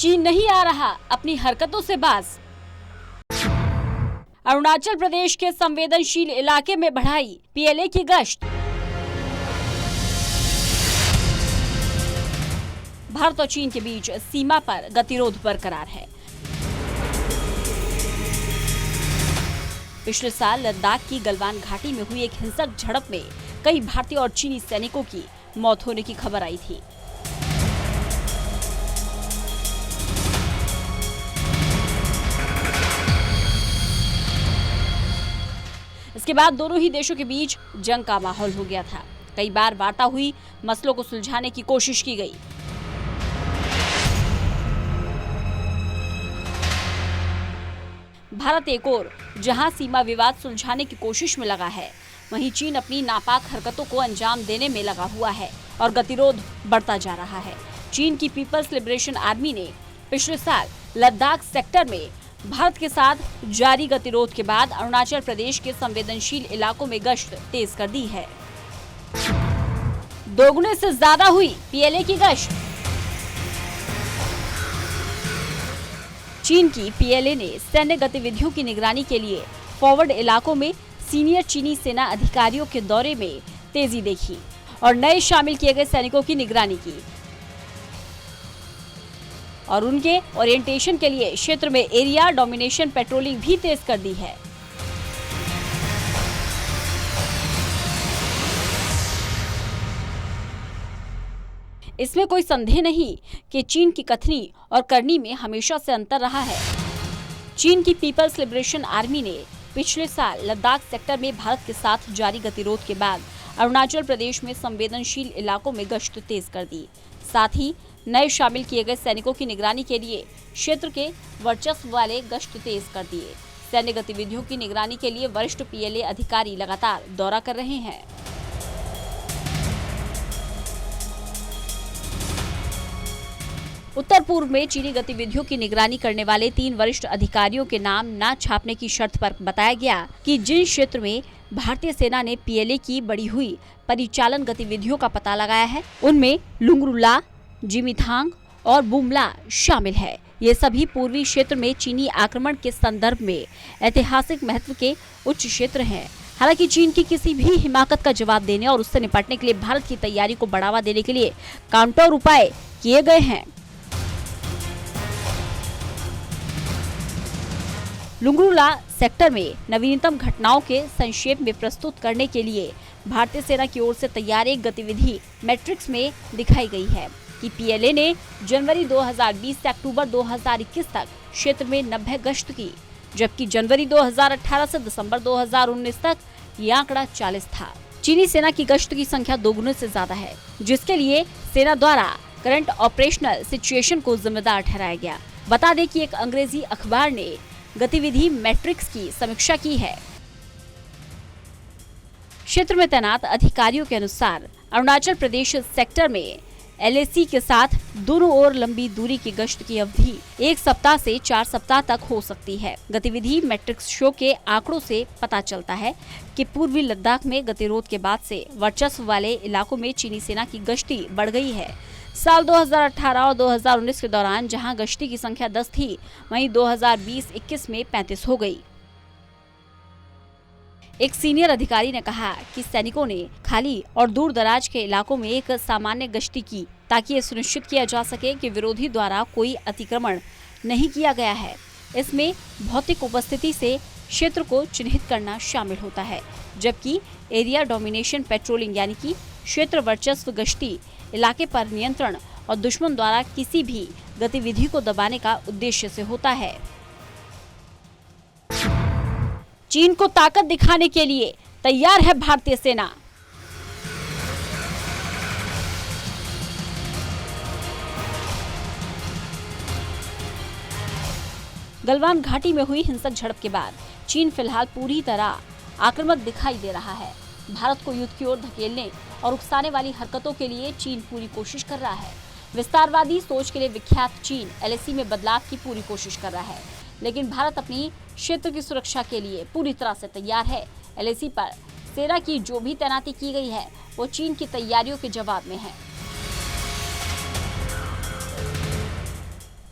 चीन नहीं आ रहा अपनी हरकतों से बाज। अरुणाचल प्रदेश के संवेदनशील इलाके में बढ़ाई पीएलए की गश्त। भारत और चीन के बीच सीमा पर गतिरोध बरकरार है। पिछले साल लद्दाख की गलवान घाटी में हुई एक हिंसक झड़प में कई भारतीय और चीनी सैनिकों की मौत होने की खबर आई थी। इसके बाद दोनों ही देशों के बीच जंग का माहौल हो गया था। कई बार वार्ता हुई, मसलों को सुलझाने की कोशिश की गई। भारत एक ओर जहां सीमा विवाद सुलझाने की कोशिश में लगा है, वहीं चीन अपनी नापाक हरकतों को अंजाम देने में लगा हुआ है और गतिरोध बढ़ता जा रहा है। चीन की पीपल्स लिबरेशन आर्मी ने पिछले साल लद्दाख सेक्टर में भारत के साथ जारी गतिरोध के बाद अरुणाचल प्रदेश के संवेदनशील इलाकों में गश्त तेज कर दी है। दोगुने से ज्यादा हुई पीएलए की गश्त। चीन की पीएलए ने सैन्य गतिविधियों की निगरानी के लिए फॉरवर्ड इलाकों में सीनियर चीनी सेना अधिकारियों के दौरे में तेजी देखी और नए शामिल किए गए सैनिकों की निगरानी की और उनके ओरिएंटेशन के लिए क्षेत्र में एरिया डोमिनेशन पेट्रोलिंग भी तेज कर दी है। इसमें कोई संदेह नहीं कि चीन की कथनी और करनी में हमेशा से अंतर रहा है। चीन की पीपल्स लिबरेशन आर्मी ने पिछले साल लद्दाख सेक्टर में भारत के साथ जारी गतिरोध के बाद अरुणाचल प्रदेश में संवेदनशील इलाकों में गश्त तेज कर दी। साथ ही नए शामिल किए गए सैनिकों की निगरानी के लिए क्षेत्र के वर्चस्व वाले गश्त तेज कर दिए। सैन्य गतिविधियों की निगरानी के लिए वरिष्ठ पीएलए अधिकारी लगातार दौरा कर रहे हैं। उत्तर पूर्व में चीनी गतिविधियों की निगरानी करने वाले 3 वरिष्ठ अधिकारियों के नाम न छापने की शर्त पर बताया गया कि जिन क्षेत्र में भारतीय सेना ने पीएलए की बढ़ी हुई परिचालन गतिविधियों का पता लगाया है, उनमें लुंगरुला, जिमीथांग और बुमला शामिल है। ये सभी पूर्वी क्षेत्र में चीनी आक्रमण के संदर्भ में ऐतिहासिक महत्व के उच्च क्षेत्र हैं। हालांकि चीन की किसी भी हिमाकत का जवाब देने और उससे निपटने के लिए भारत की तैयारी को बढ़ावा देने के लिए काउंटर उपाय किए गए हैं। लुंगरुला सेक्टर में नवीनतम घटनाओं के संक्षेप में प्रस्तुत करने के लिए भारतीय सेना की ओर से तैयार एक गतिविधि मैट्रिक्स में दिखाई गई है कि पीएलए ने जनवरी 2020 से अक्टूबर 2021 तक क्षेत्र में 90 गश्त की, जबकि जनवरी 2018 से दिसंबर 2019 तक ये आंकड़ा 40 था। चीनी सेना की गश्त की संख्या दोगुने से ज्यादा है, जिसके लिए सेना द्वारा करंट ऑपरेशनल सिचुएशन को जिम्मेदार ठहराया गया। बता दें कि एक अंग्रेजी अखबार ने गतिविधि मैट्रिक्स की समीक्षा की है। क्षेत्र में तैनात अधिकारियों के अनुसार अरुणाचल प्रदेश सेक्टर में एलएसी के साथ दोनों ओर लंबी दूरी की गश्त की अवधि 1 सप्ताह से 4 सप्ताह तक हो सकती है। गतिविधि मैट्रिक्स शो के आंकड़ों से पता चलता है कि पूर्वी लद्दाख में गतिरोध के बाद से वर्चस्व वाले इलाकों में चीनी सेना की गश्ती बढ़ गई है। साल 2018 और 2019 के दौरान जहां गश्ती की संख्या 10 थी, वहीं 2020-21 में 35 हो गई। एक सीनियर अधिकारी ने कहा कि सैनिकों ने खाली और दूर दराज के इलाकों में एक सामान्य गश्ती की ताकि ये सुनिश्चित किया जा सके कि विरोधी द्वारा कोई अतिक्रमण नहीं किया गया है। इसमें भौतिक उपस्थिति से क्षेत्र को चिन्हित करना शामिल होता है, जबकि एरिया डोमिनेशन पेट्रोलिंग यानी कि क्षेत्र वर्चस्व गश्ती इलाके पर नियंत्रण और दुश्मन द्वारा किसी भी गतिविधि को दबाने का उद्देश्य से होता है। चीन को ताकत दिखाने के लिए तैयार है भारतीय सेना। गलवान घाटी में हुई हिंसक झड़प के बाद चीन फिलहाल पूरी तरह आक्रामक दिखाई दे रहा है। भारत को युद्ध की ओर धकेलने और उकसाने वाली हरकतों के लिए चीन पूरी कोशिश कर रहा है। विस्तारवादी सोच के लिए विख्यात चीन एलएसी में बदलाव की पूरी कोशिश कर रहा है, लेकिन भारत अपनी क्षेत्र की सुरक्षा के लिए पूरी तरह से तैयार है। एलएसी पर सेना की जो भी तैनाती की गई है वो चीन की तैयारियों के जवाब में है।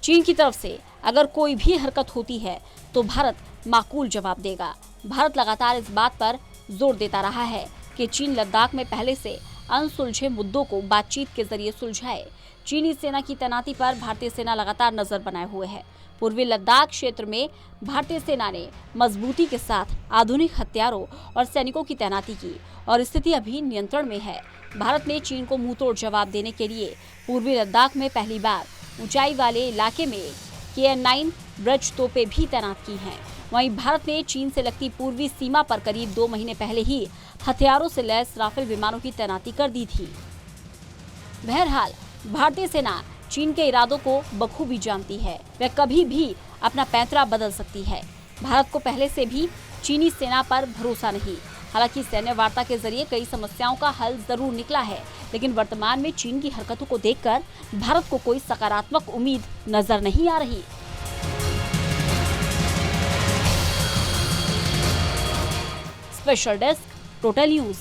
चीन की तरफ से अगर कोई भी हरकत होती है तो भारत माकूल जवाब देगा। भारत लगातार इस बात पर जोर देता रहा है कि चीन लद्दाख में पहले से अनसुलझे मुद्दों को बातचीत के जरिए सुलझाए। चीनी सेना की तैनाती पर भारतीय सेना लगातार नजर बनाए हुए है। पूर्वी लद्दाख क्षेत्र में भारतीय सेना ने मजबूती के साथ आधुनिक हथियारों और सैनिकों की तैनाती की और स्थिति अभी नियंत्रण में है। भारत ने चीन को मुंहतोड़ जवाब देने के लिए पूर्वी लद्दाख में पहली बार ऊंचाई वाले इलाके में KN-9 ब्रज तोपें भी तैनात की हैं। वहीं भारत ने चीन से लगती पूर्वी सीमा पर करीब 2 महीने पहले ही हथियारों से लैस राफेल विमानों की तैनाती कर दी थी। बहरहाल भारतीय सेना चीन के इरादों को बखूबी जानती है। वह कभी भी अपना पैंतरा बदल सकती है। भारत को पहले से भी चीनी सेना पर भरोसा नहीं। हालांकि सैन्य वार्ता के जरिए कई समस्याओं का हल जरूर निकला है, लेकिन वर्तमान में चीन की हरकतों को देखकर भारत को कोई सकारात्मक उम्मीद नजर नहीं आ रही। Special desk, total news.